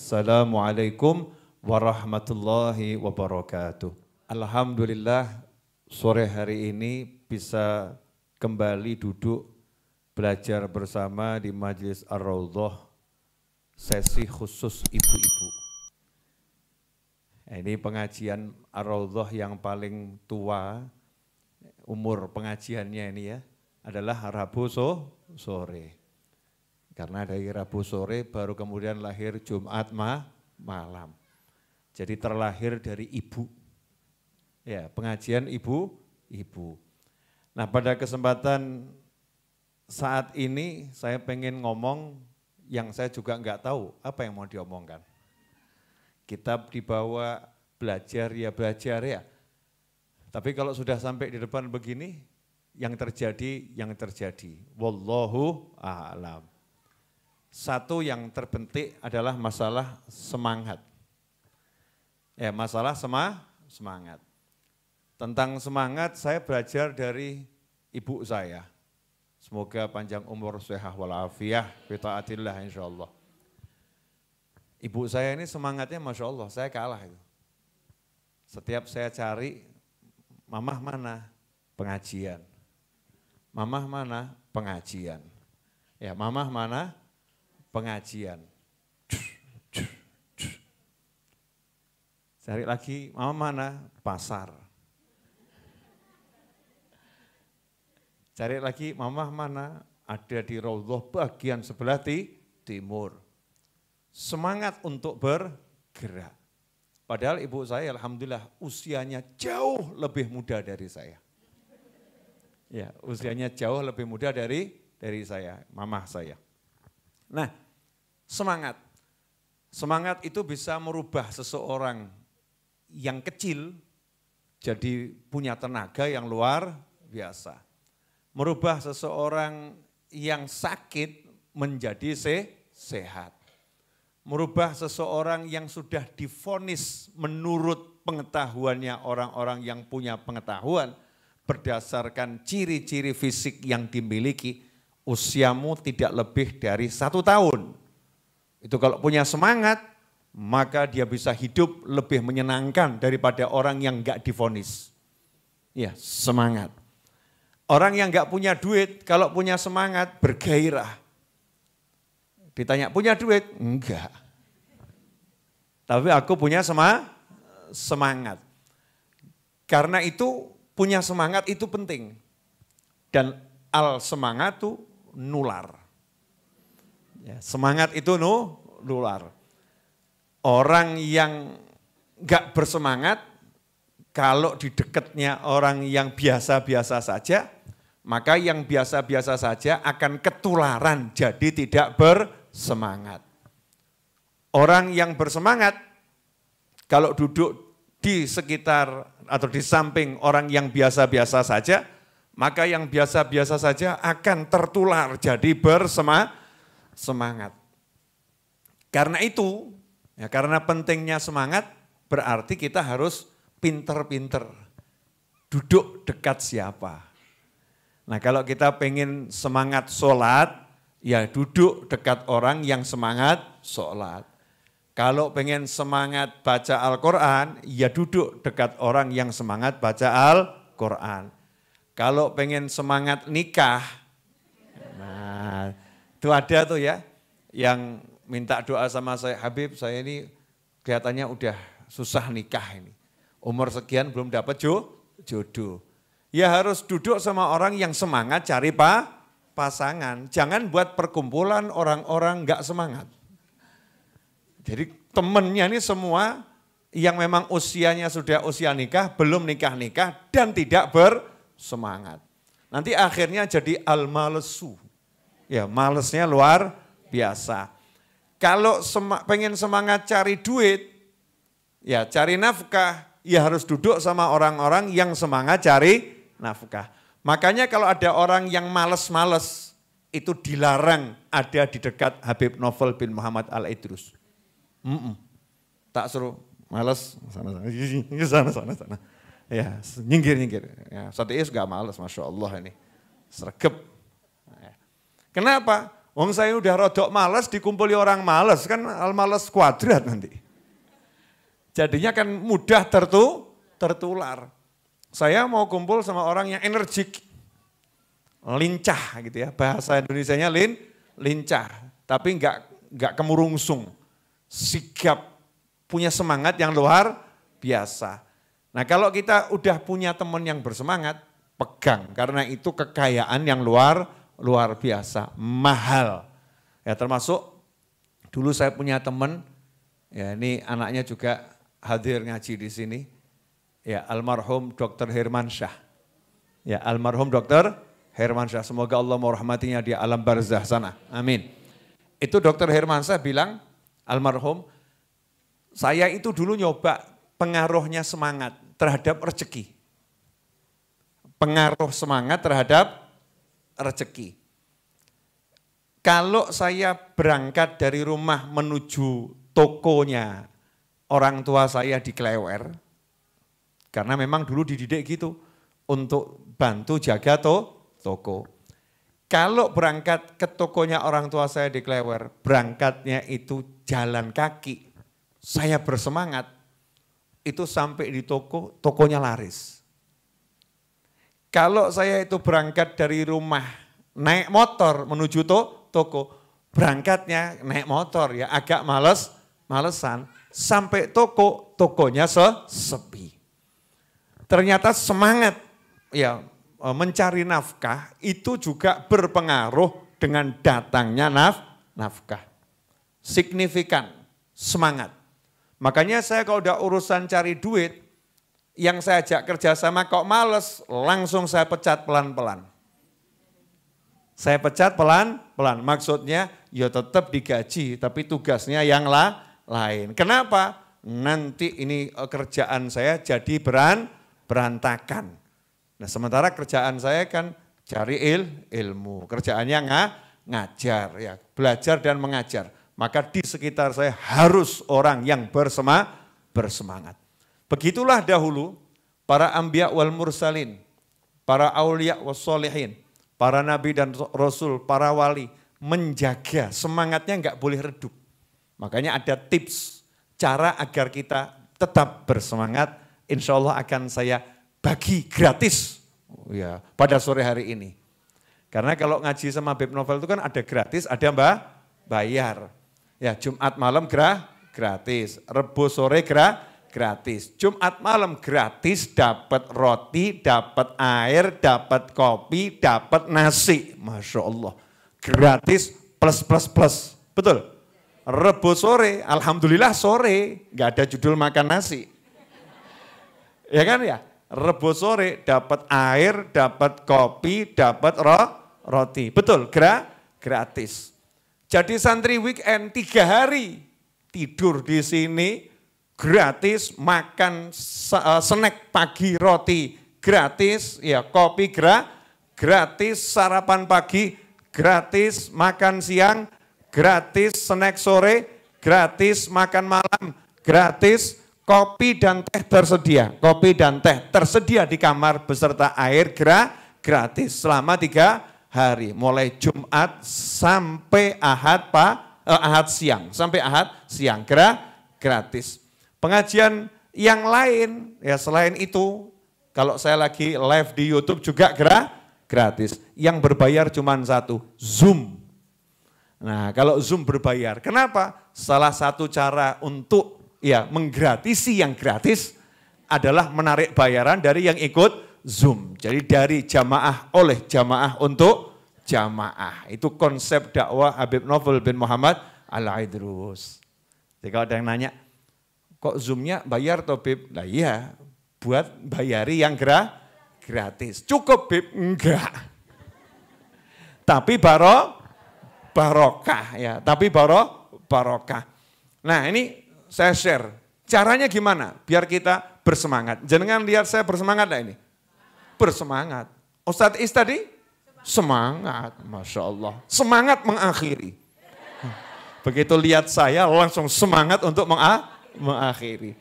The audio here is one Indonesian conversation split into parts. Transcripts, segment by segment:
Assalamualaikum warahmatullahi wabarakatuh. Alhamdulillah sore hari ini bisa kembali duduk belajar bersama di Majelis Ar-Raudhah sesi khusus ibu-ibu. Ini pengajian Ar-Raudhah yang paling tua, umur pengajiannya ini ya, adalah Rabu sore. Karena dari Rabu sore baru kemudian lahir Jumat malam. Jadi terlahir dari ibu. Ya, pengajian ibu. Nah, pada kesempatan saat ini saya pengen ngomong yang saya juga enggak tahu apa yang mau diomongkan. Kitab dibawa belajar ya. Tapi kalau sudah sampai di depan begini, yang terjadi. Wallahu a'lam. Satu yang terbentik adalah masalah semangat. Ya, masalah semangat. Tentang semangat saya belajar dari ibu saya. Semoga panjang umur, sehat walafiah, fi taatillah insyaallah. Ibu saya ini semangatnya Masya Allah, saya kalah itu. Setiap saya cari, mamah mana? Pengajian. Mamah mana? Pengajian. Ya, mamah mana? Pengajian. Cari lagi, mamah mana? Pasar. Cari lagi, mamah mana? Ada di Raudhah bagian sebelah timur. Semangat untuk bergerak. Padahal ibu saya alhamdulillah usianya jauh lebih muda dari saya. Ya, usianya jauh lebih muda dari saya, mamah saya. Nah, semangat itu bisa merubah seseorang yang kecil jadi punya tenaga yang luar biasa. Merubah seseorang yang sakit menjadi sehat. Merubah seseorang yang sudah divonis menurut pengetahuannya orang-orang yang punya pengetahuan berdasarkan ciri-ciri fisik yang dimiliki, usiamu tidak lebih dari 1 tahun. Itu kalau punya semangat, maka dia bisa hidup lebih menyenangkan daripada orang yang enggak divonis. Ya, semangat. Orang yang enggak punya duit, kalau punya semangat, bergairah. Ditanya, punya duit? Enggak. Tapi aku punya semangat. Karena itu, punya semangat itu penting. Dan al-semangat itu nular. Ya, semangat itu nular. Orang yang enggak bersemangat, kalau di dekatnya orang yang biasa-biasa saja, maka yang biasa-biasa saja akan ketularan jadi tidak bersemangat. Orang yang bersemangat, kalau duduk di sekitar atau di samping orang yang biasa-biasa saja, maka yang biasa-biasa saja akan tertular jadi bersemangat. Karena itu, ya karena pentingnya semangat, berarti kita harus pinter-pinter. Duduk dekat siapa. Nah kalau kita pengen semangat sholat, ya duduk dekat orang yang semangat sholat. Kalau pengen semangat baca Al-Quran, ya duduk dekat orang yang semangat baca Al-Quran. Kalau pengen semangat nikah, nah itu ada tuh ya, yang minta doa sama saya, Habib saya ini kelihatannya udah susah nikah ini. Umur sekian belum dapat jodoh. Ya harus duduk sama orang yang semangat cari pasangan. Jangan buat perkumpulan orang-orang enggak semangat. Jadi temennya ini semua yang memang usianya sudah usia nikah, belum nikah-nikah dan tidak bersemangat. Nanti akhirnya jadi al-malesu. Ya malesnya luar biasa. Kalau pengen semangat cari duit, ya cari nafkah, ya harus duduk sama orang-orang yang semangat cari nafkah. Makanya kalau ada orang yang males-males, itu dilarang ada di dekat Habib Novel bin Muhammad Al-Idrus. Tak suruh males, sana. Ya, nyinggir. Ya, Satiis gak males, Masya Allah ini. Sregep. Kenapa? Wong saya udah rodok males dikumpuli orang males, kan males kuadrat nanti. Jadinya kan mudah tertular. Saya mau kumpul sama orang yang energik, lincah gitu ya, bahasa Indonesianya lincah, tapi enggak kemurungsung, sigap, punya semangat yang luar biasa. Nah kalau kita udah punya teman yang bersemangat, pegang, karena itu kekayaan yang luar biasa, mahal. Ya termasuk dulu saya punya teman, ya ini anaknya juga hadir ngaji di sini, ya almarhum Dr. Hermansyah. Ya almarhum Dr. Hermansyah, semoga Allah merahmatinya di alam barzah sana, amin. Itu Dr. Hermansyah bilang, almarhum, saya itu dulu nyoba pengaruhnya semangat terhadap rezeki. Pengaruh semangat terhadap rezeki. Kalau saya berangkat dari rumah menuju tokonya orang tua saya di Klewer, karena memang dulu dididik gitu, untuk bantu jaga toko. Kalau berangkat ke tokonya orang tua saya di Klewer, berangkatnya itu jalan kaki, saya bersemangat, itu sampai di tokonya laris. Kalau saya itu berangkat dari rumah, naik motor menuju toko, berangkatnya naik motor ya agak malesan, sampai tokonya sepi. Ternyata semangat ya mencari nafkah itu juga berpengaruh dengan datangnya nafkah. Signifikan, semangat. Makanya saya kalau udah urusan cari duit, yang saya ajak kerjasama kok males, langsung saya pecat pelan-pelan. Saya pecat pelan-pelan, maksudnya ya tetap digaji, tapi tugasnya yang lain. Kenapa? Nanti ini kerjaan saya jadi berantakan. Nah sementara kerjaan saya kan cari ilmu, kerjaannya ngajar, ya belajar dan mengajar. Maka di sekitar saya harus orang yang bersemangat. Begitulah dahulu para anbiya wal mursalin, para aulia was solihin, para nabi dan rasul, para wali menjaga semangatnya enggak boleh redup. Makanya ada tips cara agar kita tetap bersemangat, insya Allah akan saya bagi gratis ya pada sore hari ini. Karena kalau ngaji sama Beb Novel itu kan ada gratis, ada bayar. Ya Jumat malam gratis, Rebo sore gratis. Jumat malam gratis, dapat roti, dapat air, dapat kopi, dapat nasi. Masya Allah. Gratis plus. Betul? Rebo sore, alhamdulillah sore, nggak ada judul makan nasi. Ya kan ya? Rebo sore dapat air, dapat kopi, dapat roti. Betul? Gratis. Jadi santri weekend 3 hari tidur di sini gratis, makan snack pagi roti gratis, ya kopi gratis, sarapan pagi gratis, makan siang gratis, snack sore gratis, makan malam gratis, kopi dan teh tersedia. Kopi dan teh tersedia di kamar beserta air gratis selama 3 hari, mulai Jumat sampai Ahad siang, gratis. Pengajian yang lain ya selain itu, kalau saya lagi live di YouTube juga gratis. Yang berbayar cuma satu, Zoom. Nah kalau Zoom berbayar, kenapa? Salah satu cara untuk ya menggratisi yang gratis adalah menarik bayaran dari yang ikut Zoom. Jadi dari jamaah oleh jamaah untuk jamaah. Itu konsep dakwah Habib Novel bin Muhammad Al-Aidrus. Jadi kalau ada yang nanya, kok Zoom-nya bayar toh Bib? Nah iya, buat bayari yang gratis. Cukup Bib? Enggak. Tapi barokah ya, tapi barokah. Nah ini saya share, caranya gimana biar kita bersemangat. Jangan lihat saya bersemangat lah ini. Bersemangat. Ustadz Is tadi semangat, Masya Allah. Semangat mengakhiri. Begitu lihat saya langsung semangat untuk mengakhiri.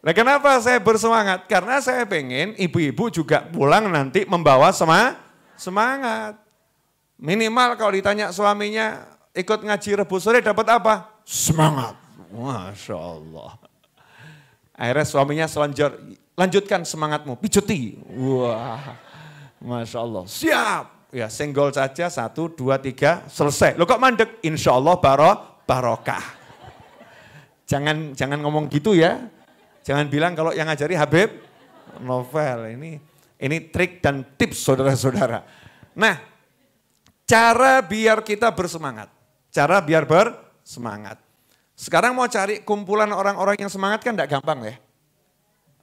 Nah kenapa saya bersemangat? Karena saya pengen ibu-ibu juga pulang nanti membawa semangat. Minimal kalau ditanya suaminya ikut ngaji Rebu sore dapat apa? Semangat. Masya Allah. Akhirnya suaminya lanjutkan semangatmu, pijuti. Wah, Masya Allah. Siap. Ya senggol saja 1, 2, 3 selesai. Lo kok mandek? Insya Allah barokah. Jangan ngomong gitu ya. Jangan bilang kalau yang ngajari Habib Novel. Ini trik dan tips saudara-saudara. Nah, cara biar kita bersemangat. Cara biar bersemangat. Sekarang mau cari kumpulan orang-orang yang semangat kan enggak gampang ya.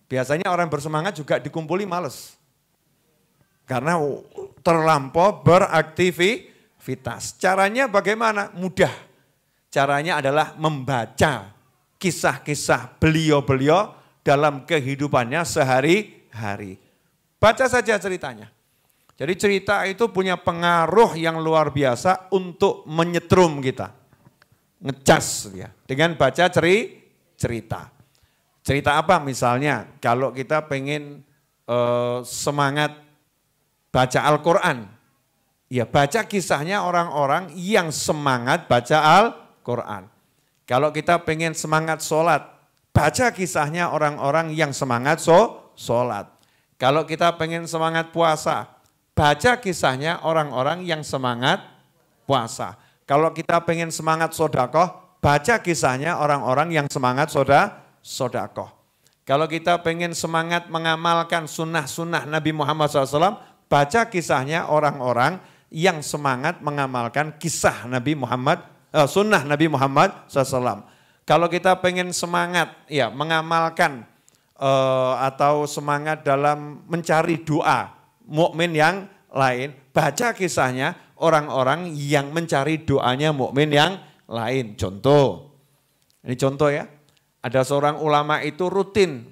Biasanya orang bersemangat juga dikumpuli males. Karena terlampau beraktivitas. Caranya bagaimana? Mudah. Caranya adalah membaca kisah-kisah beliau-beliau dalam kehidupannya sehari-hari. Baca saja ceritanya. Jadi cerita itu punya pengaruh yang luar biasa untuk menyetrum kita. Ngecas ya, dengan baca cerita. Cerita apa misalnya? Kalau kita pengen semangat baca Al-Quran. Ya baca kisahnya orang-orang yang semangat baca Al-Quran. Kalau kita pengen semangat sholat, baca kisahnya orang-orang yang semangat sholat. Kalau kita pengen semangat puasa, baca kisahnya orang-orang yang semangat puasa. Kalau kita pengen semangat sodakoh, baca kisahnya orang-orang yang semangat sodakoh. Kalau kita pengen semangat mengamalkan sunnah-sunnah Nabi Muhammad SAW, baca kisahnya orang-orang yang semangat mengamalkan kisah Nabi Muhammad, sunnah Nabi Muhammad SAW. Kalau kita pengen semangat ya mengamalkan atau semangat dalam mencari doa mukmin yang lain, baca kisahnya orang-orang yang mencari doanya mukmin yang lain. Contoh, ini contoh ya, ada seorang ulama itu rutin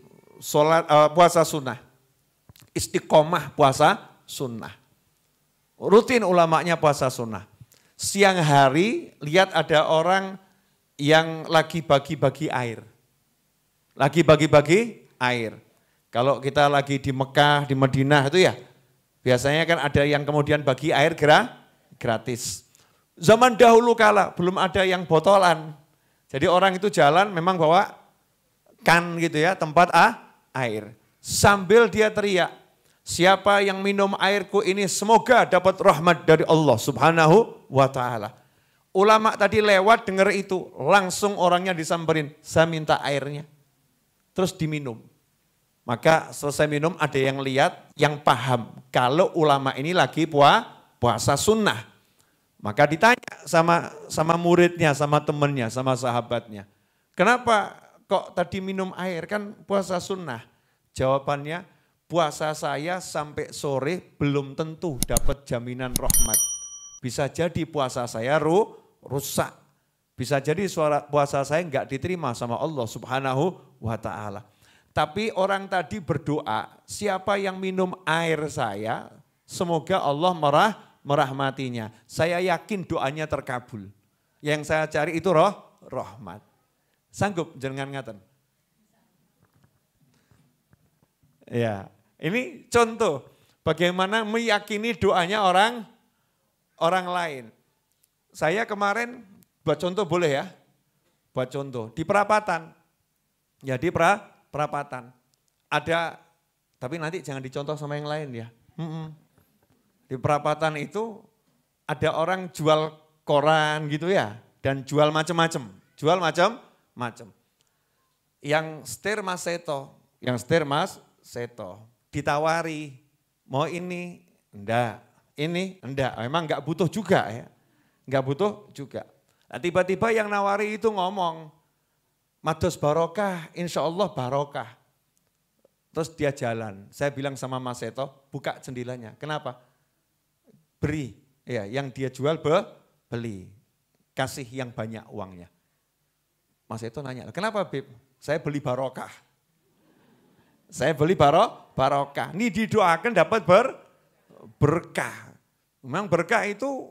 puasa sunnah, istiqomah puasa sunnah. Rutin ulamanya puasa sunnah. Siang hari lihat ada orang yang lagi bagi-bagi air. Lagi bagi-bagi air. Kalau kita lagi di Mekah, di Madinah itu ya, biasanya kan ada yang kemudian bagi air gratis. Zaman dahulu kala belum ada yang botolan. Jadi orang itu jalan memang bawa kan gitu ya, tempat air. Sambil dia teriak, siapa yang minum airku ini semoga dapat rahmat dari Allah Subhanahu wa ta'ala. Ulama tadi lewat dengar itu, langsung orangnya disamperin, saya minta airnya. Terus diminum. Maka selesai minum ada yang lihat, yang paham kalau ulama ini lagi puasa sunnah. Maka ditanya sama muridnya, sama temannya, sama sahabatnya. Kenapa kok tadi minum air, kan puasa sunnah? Jawabannya, puasa saya sampai sore belum tentu dapat jaminan rahmat. Bisa jadi puasa saya rusak. Bisa jadi puasa saya enggak diterima sama Allah Subhanahu wa ta'ala. Tapi orang tadi berdoa, siapa yang minum air saya, semoga Allah merahmatinya. Saya yakin doanya terkabul. Yang saya cari itu rahmat. Sanggup jenengan ngaten? Ya, ini contoh bagaimana meyakini doanya orang lain. Saya kemarin buat contoh boleh ya? Buat contoh di perapatan. Ya di perapatan. Ada, tapi nanti jangan dicontoh sama yang lain ya. Di perapatan itu ada orang jual koran gitu ya. Dan jual macam-macam. Jual macam-macam. Yang setir Mas Seto. Ditawari, mau ini, enggak. Ini, enggak. Memang enggak butuh juga ya. Enggak butuh juga. Nah, tiba-tiba yang nawari itu ngomong, mados barokah, insya Allah barokah. Terus dia jalan. Saya bilang sama Mas Seto, buka jendelanya. Kenapa? Beri. Ya, yang dia jual beli. Kasih yang banyak uangnya. Mas Seto nanya, kenapa Bib? Saya beli barokah. Saya beli barokah. Ini didoakan dapat berkah. Memang berkah itu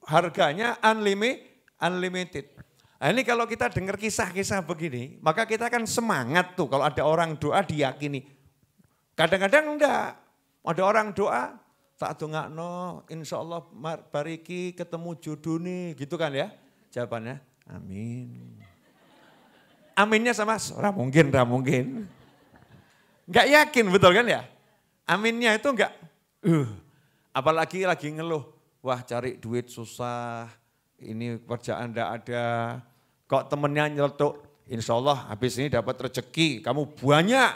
harganya unlimited. Nah, ini kalau kita dengar kisah-kisah begini, maka kita kan semangat tuh kalau ada orang doa diyakini. Kadang-kadang enggak. Ada orang doa, Tak dongakno, insya Allah bariki ketemu jodoh nih, gitu kan ya. Jawabannya, amin. Aminnya sama, mungkin. Enggak yakin, betul kan ya? Aminnya itu enggak, apalagi lagi ngeluh, wah cari duit susah, ini kerjaan enggak ada, kok temennya nyeletuk, insya Allah habis ini dapat rezeki, kamu banyak.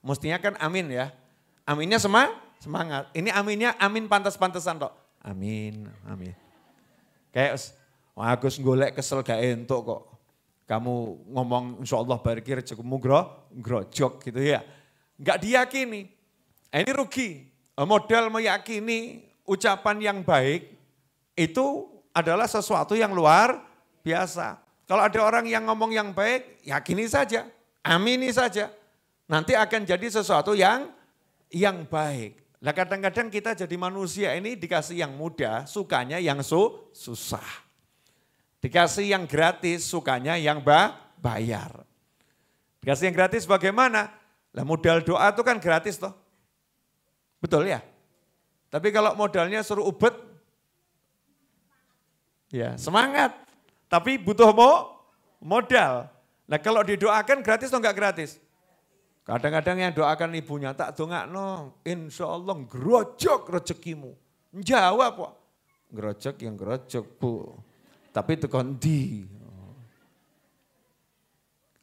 Mestinya kan amin ya, aminnya semangat. Ini aminnya amin pantas-pantasan tok, amin. Kayak, wah Agus golek kesel gak entuk kok, kamu ngomong insya Allah bariki rezekimu grojok gitu ya. Enggak diyakini. Ini rugi, modal meyakini ucapan yang baik itu adalah sesuatu yang luar biasa. Kalau ada orang yang ngomong yang baik, yakini saja, amini saja. Nanti akan jadi sesuatu yang baik. Nah kadang-kadang kita jadi manusia ini dikasih yang mudah, sukanya yang susah. Dikasih yang gratis, sukanya yang bayar. Dikasih yang gratis bagaimana? Lah modal doa itu kan gratis toh. Betul ya? Tapi kalau modalnya suruh ubet, ya semangat. Tapi butuh modal. Nah kalau didoakan gratis atau enggak gratis? Kadang-kadang yang doakan ibunya, tak dongakno, insya Allah ngerojok rezekimu. Jawab kok, ngerojok yang ngerojok bu. Tapi itu kondi.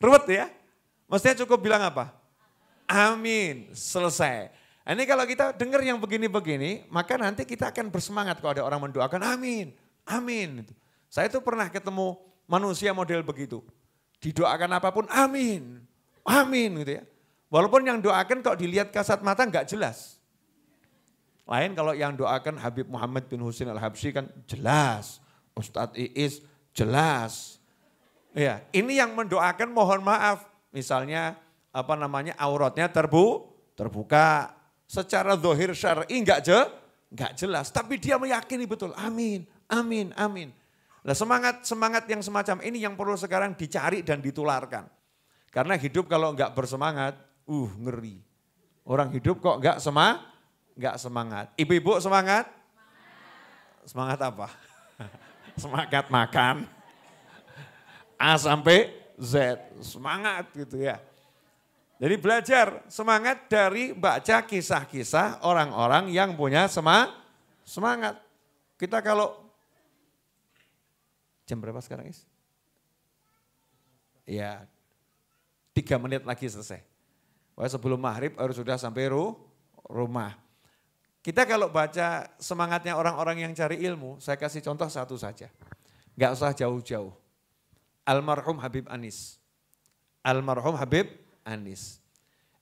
Ruwet ya? Maksudnya cukup bilang apa? Amin, selesai. Ini kalau kita dengar yang begini-begini, maka nanti kita akan bersemangat kalau ada orang mendoakan amin. Saya tuh pernah ketemu manusia model begitu. Didoakan apapun amin gitu ya. Walaupun yang doakan kalau dilihat kasat mata enggak jelas. Lain kalau yang doakan Habib Muhammad bin Husain Al-Habsyi kan jelas. Ustadz Iis jelas. Ya, ini yang mendoakan mohon maaf. Misalnya auratnya terbuka. Secara zahir syar'i enggak jelas, tapi dia meyakini betul. Amin. Nah semangat yang semacam ini yang perlu sekarang dicari dan ditularkan. Karena hidup kalau enggak bersemangat, ngeri. Orang hidup kok enggak semangat. Ibu-ibu semangat? Semangat apa? Semangat makan. A sampai Z, semangat gitu ya. Jadi belajar semangat dari baca kisah-kisah orang-orang yang punya semangat. Kita kalau, jam berapa sekarang Is? Ya 3 menit lagi selesai. Wah, sebelum maghrib harus sudah sampai rumah. Kita kalau baca semangatnya orang-orang yang cari ilmu, saya kasih contoh satu saja. Gak usah jauh-jauh. Almarhum Habib Anis.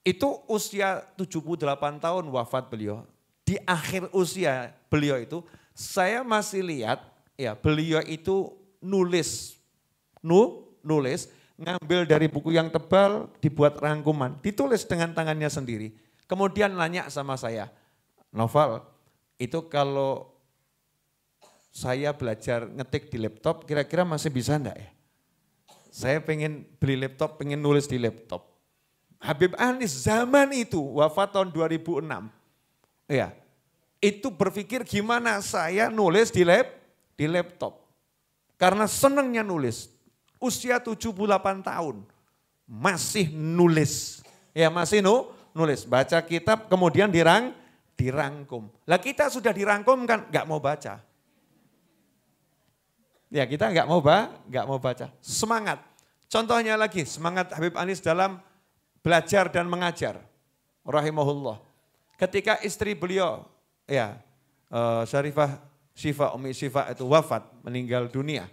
Itu usia 78 tahun wafat beliau. Di akhir usia beliau itu, saya masih lihat ya beliau itu nulis, ngambil dari buku yang tebal, dibuat rangkuman, ditulis dengan tangannya sendiri. Kemudian nanya sama saya, Noval, itu kalau saya belajar ngetik di laptop, kira-kira masih bisa enggak ya? Saya pengen beli laptop, pengen nulis di laptop. Habib Anis zaman itu wafat tahun 2006. Ya, itu berpikir gimana saya nulis di laptop. Karena senangnya nulis. Usia 78 tahun masih nulis. Ya masih nulis, baca kitab kemudian dirangkum. Lah kita sudah dirangkum kan enggak mau baca. Ya kita enggak mau baca. Semangat. Contohnya lagi semangat Habib Anis dalam belajar dan mengajar. Rahimahullah. Ketika istri beliau ya Syarifah Syifa, Umi Syifa itu wafat, meninggal dunia.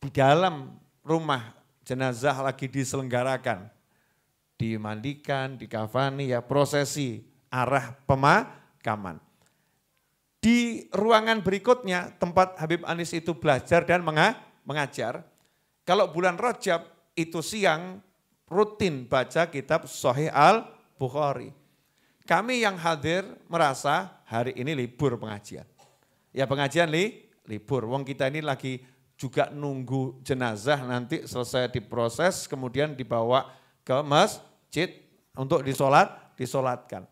Di dalam rumah jenazah lagi diselenggarakan. Dimandikan, dikafani ya prosesi arah pemakaman. Di ruangan berikutnya tempat Habib Anis itu belajar dan mengajar. Kalau bulan Rajab itu siang rutin baca kitab Sahih Al-Bukhari. Kami yang hadir merasa hari ini libur pengajian. Ya pengajian libur, wong kita ini lagi juga nunggu jenazah nanti selesai diproses kemudian dibawa ke masjid untuk disolatkan.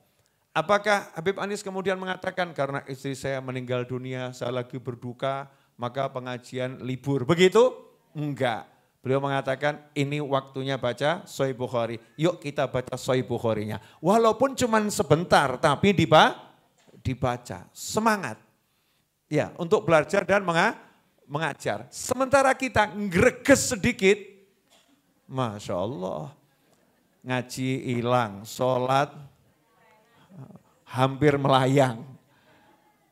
Apakah Habib Anies kemudian mengatakan karena istri saya meninggal dunia, saya lagi berduka, maka pengajian libur. Begitu? Enggak. Beliau mengatakan ini waktunya baca Sahih Bukhari. Yuk kita baca Sahih Bukharinya. Walaupun cuma sebentar tapi dibaca. Semangat. Ya, untuk belajar dan mengajar. Sementara kita ngreges sedikit, Masya Allah. Ngaji hilang, sholat hampir melayang.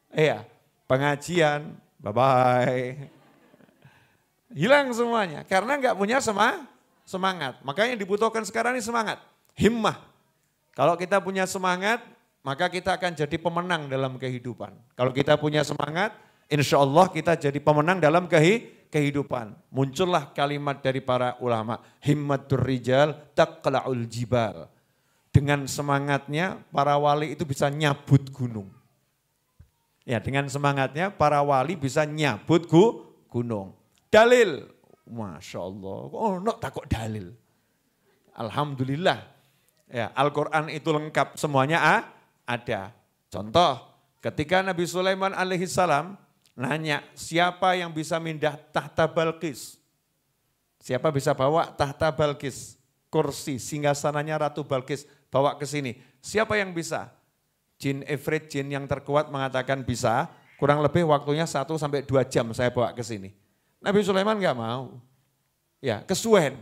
Iya, pengajian, bye-bye. Hilang semuanya, karena nggak punya semangat. Makanya yang dibutuhkan sekarang ini semangat, himmah. Kalau kita punya semangat, maka kita akan jadi pemenang dalam kehidupan. Kalau kita punya semangat, insya Allah kita jadi pemenang dalam kehidupan. Muncullah kalimat dari para ulama, himmatur rijal taqla'ul jibal. Dengan semangatnya para wali itu bisa nyabut gunung. Ya, dengan semangatnya para wali bisa nyabut gunung. Dalil, Masya Allah, oh no takut dalil. Alhamdulillah, ya, Al-Quran itu lengkap semuanya ada. Contoh, ketika Nabi Sulaiman alaihissalam nanya siapa yang bisa mindah tahta Balqis. Siapa bisa bawa tahta Balqis, kursi singgasananya Ratu Balqis, bawa ke sini. Siapa yang bisa? Jin Ifrit, jin yang terkuat mengatakan bisa, kurang lebih waktunya 1 sampai 2 jam saya bawa ke sini. Nabi Sulaiman enggak mau. Ya, kesuwen.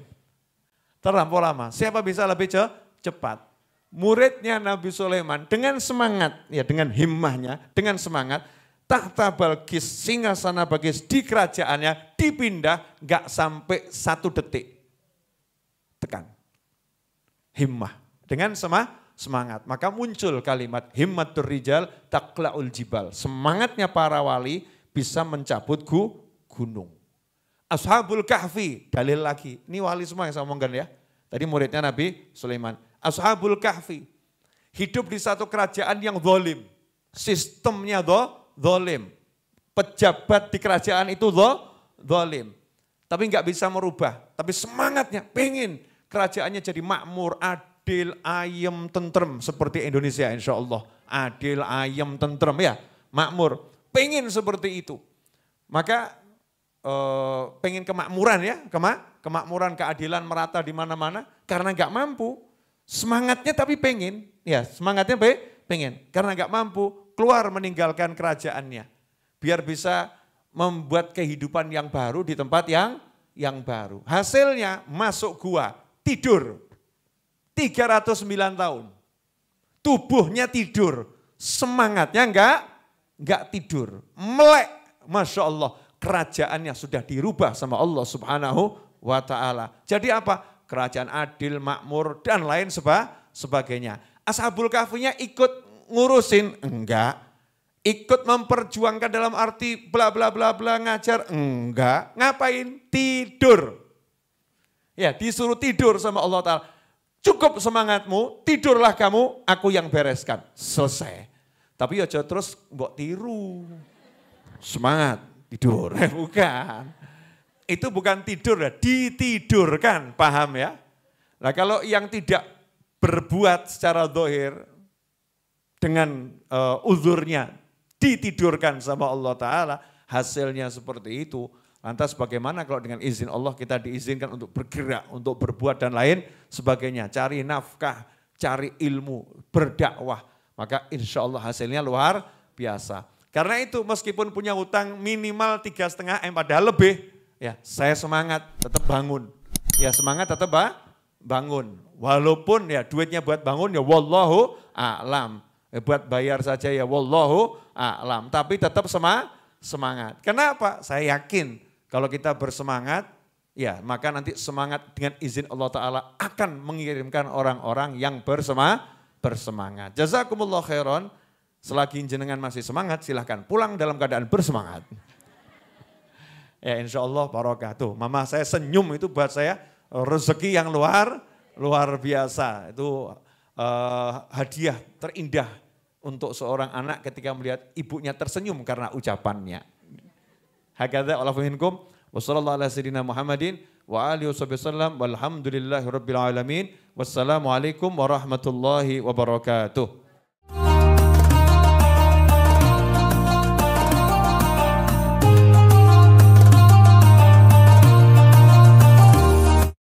Terlampau lama. Siapa bisa lebih cepat? Muridnya Nabi Sulaiman dengan semangat, ya dengan himmahnya, dengan semangat, tahta Balqis, singgasana Balqis di kerajaannya dipindah enggak sampai 1 detik. Tekan. Himmah. Dengan semangat. Maka muncul kalimat himmatur rijal taqla'ul jibal. Semangatnya para wali bisa mencabut gunung. Ashabul Kahfi, dalil lagi. Ini wali semua yang saya omongkan ya. Tadi muridnya Nabi Sulaiman. Ashabul Kahfi, hidup di satu kerajaan yang zalim. Sistemnya zalim. Pejabat di kerajaan itu zalim. Tapi enggak bisa merubah. Tapi semangatnya pengen kerajaannya jadi makmur, adil, ayem, tentrem. Seperti Indonesia insya Allah. Adil, ayem, tentrem ya, makmur. Pengen seperti itu. Maka pengen kemakmuran ya, kemakmuran, keadilan merata di mana-mana karena nggak mampu. Semangatnya tapi pengen, ya semangatnya pengen karena nggak mampu keluar meninggalkan kerajaannya biar bisa membuat kehidupan yang baru di tempat yang baru. Hasilnya masuk gua, tidur 309 tahun. Tubuhnya tidur, semangatnya enggak tidur, melek, Masya Allah. Kerajaannya sudah dirubah sama Allah Subhanahu wa ta'ala. Jadi apa? Kerajaan adil, makmur, dan lain sebagainya. Ashabul Kahfinya ikut ngurusin? Enggak. Ikut memperjuangkan dalam arti bla bla bla bla ngajar? Enggak. Ngapain? Tidur. Ya, disuruh tidur sama Allah Ta'ala. Cukup semangatmu, tidurlah kamu, aku yang bereskan. Selesai. Tapi ya terus mbok tiru. Semangat. Tidur, bukan. Itu bukan tidur, ditidurkan, paham ya? Nah kalau yang tidak berbuat secara zahir dengan uzurnya ditidurkan sama Allah Ta'ala, hasilnya seperti itu. Lantas bagaimana kalau dengan izin Allah kita diizinkan untuk bergerak, untuk berbuat dan lain sebagainya. Cari nafkah, cari ilmu, berdakwah. Maka insya Allah hasilnya luar biasa. Karena itu meskipun punya hutang minimal 3,5 M padahal lebih, ya saya semangat tetap bangun. Ya semangat tetap bangun. Walaupun ya duitnya buat bangun ya wallahu a'lam. Buat bayar saja ya wallahu a'lam. Tapi tetap semangat. Kenapa? Saya yakin kalau kita bersemangat, ya maka nanti semangat dengan izin Allah Ta'ala akan mengirimkan orang-orang yang bersemangat. Jazakumullah khairan. Selagi jenengan masih semangat, silahkan pulang dalam keadaan bersemangat. Ya insya Allah barokah. Tuh, mama saya senyum itu buat saya rezeki yang luar biasa. Itu hadiah terindah untuk seorang anak ketika melihat ibunya tersenyum karena ucapannya. Hakadha wa'alafu minkum. Wassallallahu ala sayyidina Muhammadin wa alihi wasallam walhamdulillahi rabbil alamin. Wassalamualaikum warahmatullahi wabarakatuh.